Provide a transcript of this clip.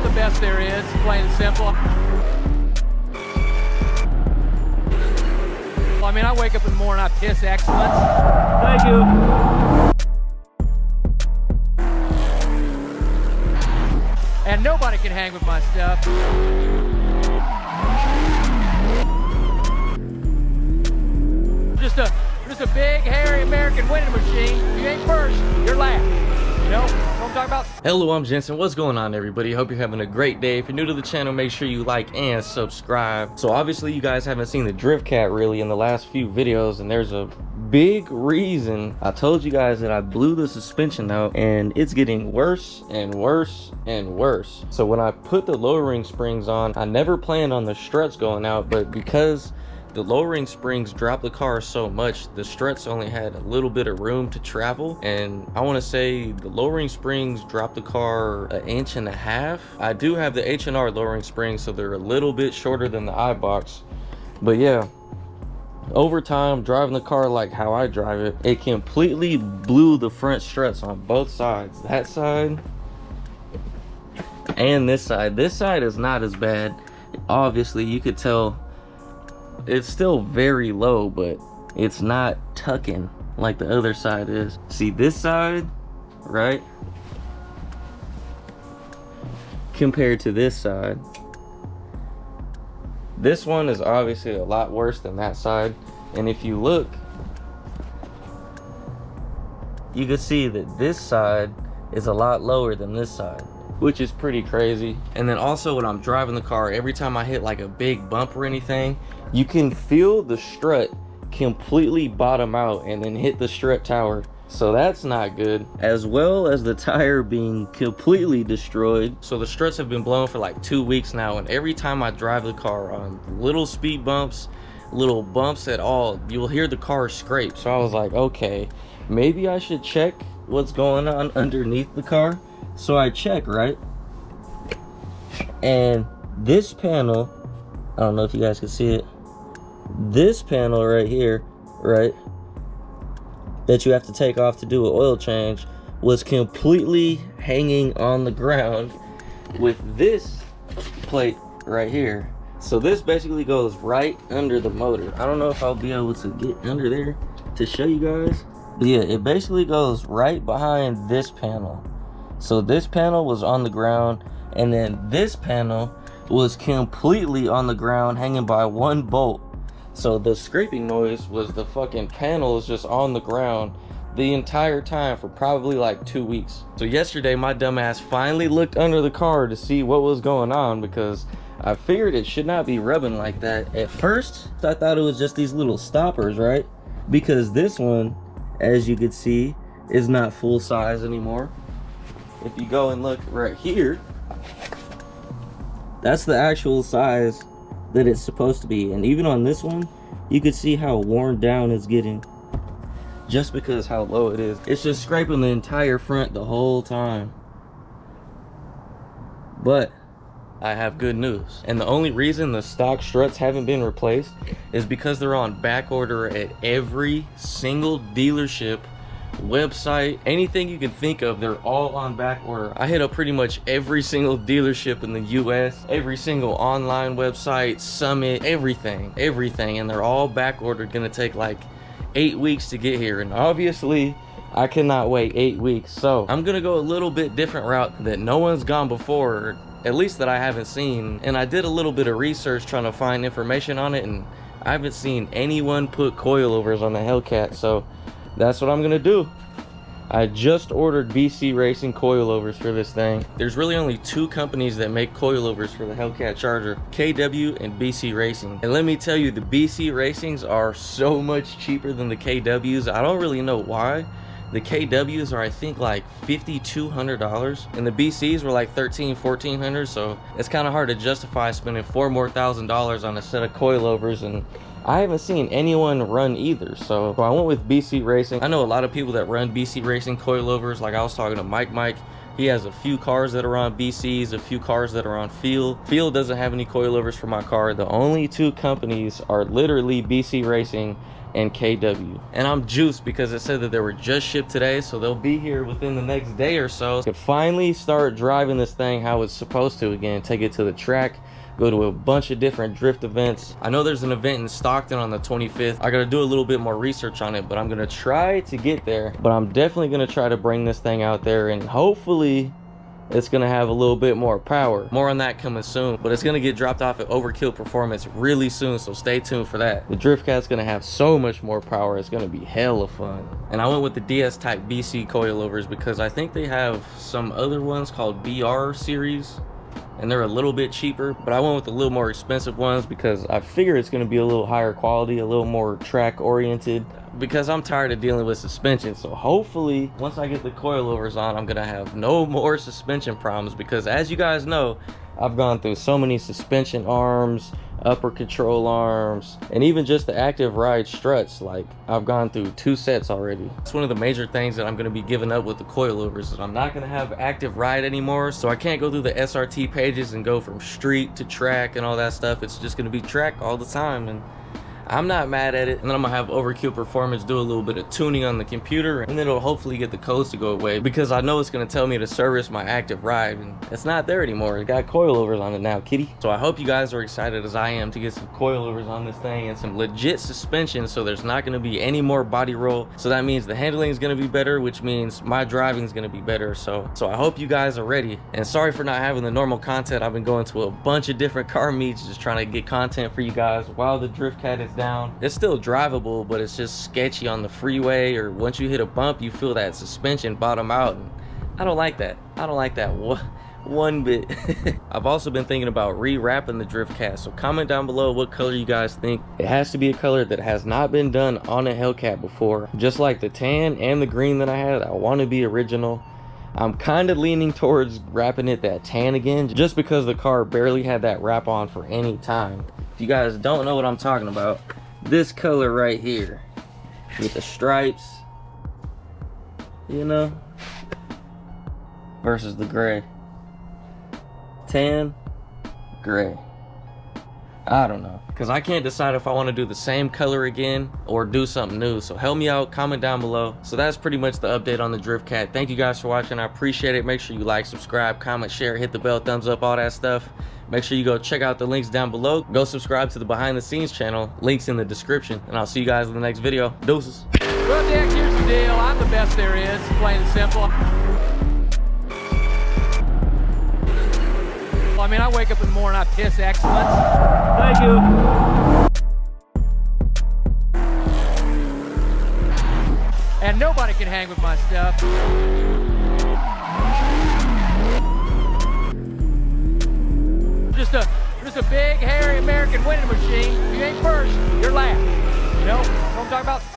the best there is, plain and simple. I mean, I wake up in the morning, I piss excellence. Thank you. And nobody can hang with my stuff. Just a big, hairy American winning machine. If you ain't first, you're last. You know what I'm talking about? Hello, I'm Jensen. What's going on, everybody? Hope you're having a great day. If you're new to the channel, make sure you like and subscribe. So obviously you guys haven't seen the drift cat really in the last few videos, and there's a big reason. I told you guys that I blew the suspension out, and it's getting worse and worse and worse. So when I put the lowering springs on, I never planned on the struts going out, but because the lowering springs dropped the car so much, the struts only had a little bit of room to travel, and I want to say the lowering springs dropped the car 1.5 inches. I do have the H&R lowering springs, so they're a little bit shorter than the iBox, but yeah, over time driving the car like how I drive it, it completely blew the front struts on both sides. That side and this side. This side is not as bad. Obviously you could tell it's still very low, but it's not tucking like the other side is. See this side, right, compared to this side, this one is obviously a lot worse than that side. And if you look, you can see that this side is a lot lower than this side, which is pretty crazy. And then also when I'm driving the car, every time I hit like a big bump or anything, you can feel the strut completely bottom out and then hit the strut tower. So that's not good, as well as the tire being completely destroyed. So the struts have been blown for like 2 weeks now, and every time I drive the car on little speed bumps, little bumps at all, you will hear the car scrape. So I was like, okay, maybe I should check what's going on underneath the car. So I check, right, and this panel, I don't know if you guys can see it, this panel right here, right, that you have to take off to do an oil change, was completely hanging on the ground with this plate right here. So this basically goes right under the motor. I don't know if I'll be able to get under there to show you guys, but yeah, it basically goes right behind this panel. So this panel was on the ground, and then this panel was completely on the ground, hanging by one bolt. So the scraping noise was the fucking panels just on the ground the entire time for probably like 2 weeks. So yesterday my dumbass finally looked under the car to see what was going on, because I figured it should not be rubbing like that. At first I thought it was just these little stoppers, right? Because this one, as you could see, is not full size anymore. If you go and look right here, that's the actual size that it's supposed to be. And even on this one, you can see how worn down it's getting, just because how low it is. It's just scraping the entire front the whole time. But I have good news, and the only reason the stock struts haven't been replaced is because they're on back order at every single dealership, website, anything you can think of. They're all on back order. I hit up pretty much every single dealership in the US, every single online website, Summit, everything, and they're all back ordered. Gonna take like 8 weeks to get here, and obviously I cannot wait 8 weeks. So I'm gonna go a little bit different route that no one's gone before, at least that I haven't seen. And I did a little bit of research trying to find information on it, and I haven't seen anyone put coilovers on the Hellcat. So that's what I'm gonna do. I just ordered BC Racing coilovers for this thing. There's really only 2 companies that make coilovers for the Hellcat Charger, KW and BC Racing. And let me tell you, the BC Racings are so much cheaper than the KWs. I don't really know why. The KWs are, I think, like $5,200, and the BCs were like $1,300-$1,400. So it's kind of hard to justify spending $4,000 more on a set of coilovers, and I haven't seen anyone run either. So I went with BC Racing. I know a lot of people that run BC Racing coilovers. Like I was talking to Mike. He has a few cars that are on BCs, a few cars that are on Field. Field doesn't have any coilovers for my car. The only 2 companies are literally BC Racing and KW. And I'm juiced because it said that they were just shipped today, so they'll be here within the next day or so. I could finally start driving this thing how it's supposed to again, take it to the track, go to a bunch of different drift events. I know there's an event in Stockton on the 25th. I gotta do a little bit more research on it, but I'm gonna try to get there. But I'm definitely gonna try to bring this thing out there, and hopefully it's gonna have a little bit more power. More on that coming soon, but it's gonna get dropped off at Overkill Performance really soon, so stay tuned for that. The Drift Cat's gonna have so much more power. It's gonna be hella fun. And I went with the DS Type BC coilovers because I think they have some other ones called BR series, and they're a little bit cheaper, but I went with the little more expensive ones because I figure it's going to be a little higher quality, a little more track oriented, because I'm tired of dealing with suspension. So hopefully once I get the coilovers on, I'm going to have no more suspension problems, because as you guys know, I've gone through so many suspension arms, upper control arms, and even just the active ride struts. Like, I've gone through 2 sets already. It's one of the major things that I'm going to be giving up with the coilovers, is I'm not going to have active ride anymore, so I can't go through the SRT pages and go from street to track and all that stuff. It's just going to be track all the time, and I'm not mad at it. And then I'm gonna have Overkill Performance do a little bit of tuning on the computer, and then it'll hopefully get the codes to go away, because I know it's gonna tell me to service my active ride, and it's not there anymore. It got coilovers on it now, kitty. So I hope you guys are excited as I am to get some coilovers on this thing and some legit suspension, so there's not gonna be any more body roll. So that means the handling is gonna be better, which means my driving is gonna be better. So I hope you guys are ready. And sorry for not having the normal content. I've been going to a bunch of different car meets just trying to get content for you guys while the Drift Cat is down. It's still drivable, but it's just sketchy on the freeway, or once you hit a bump you feel that suspension bottom out, and I don't like that. I don't like that one bit. I've also been thinking about rewrapping the Drift Cat, so comment down below what color you guys think. It has to be a color that has not been done on a Hellcat before. Just like the tan and the green that I had, I want to be original. I'm kind of leaning towards wrapping it that tan again, just because the car barely had that wrap on for any time. If you guys don't know what I'm talking about, this color right here with the stripes, you know, versus the gray. Tan, gray. I don't know, because I can't decide if I want to do the same color again or do something new. So help me out, comment down below. So that's pretty much the update on the Drift Cat. Thank you guys for watching. I appreciate it. Make sure you like, subscribe, comment, share, hit the bell, thumbs up, all that stuff. Make sure you go check out the links down below. Go subscribe to the behind the scenes channel. Links in the description. And I'll see you guys in the next video. Deuces. Well, Dick, here's the deal. I'm the best there is, plain and simple. I mean, I wake up in the morning, I piss excellence. Thank you. And nobody can hang with my stuff. Just a big, hairy American winning machine. If you ain't first, you're last. You know what I'm talking about?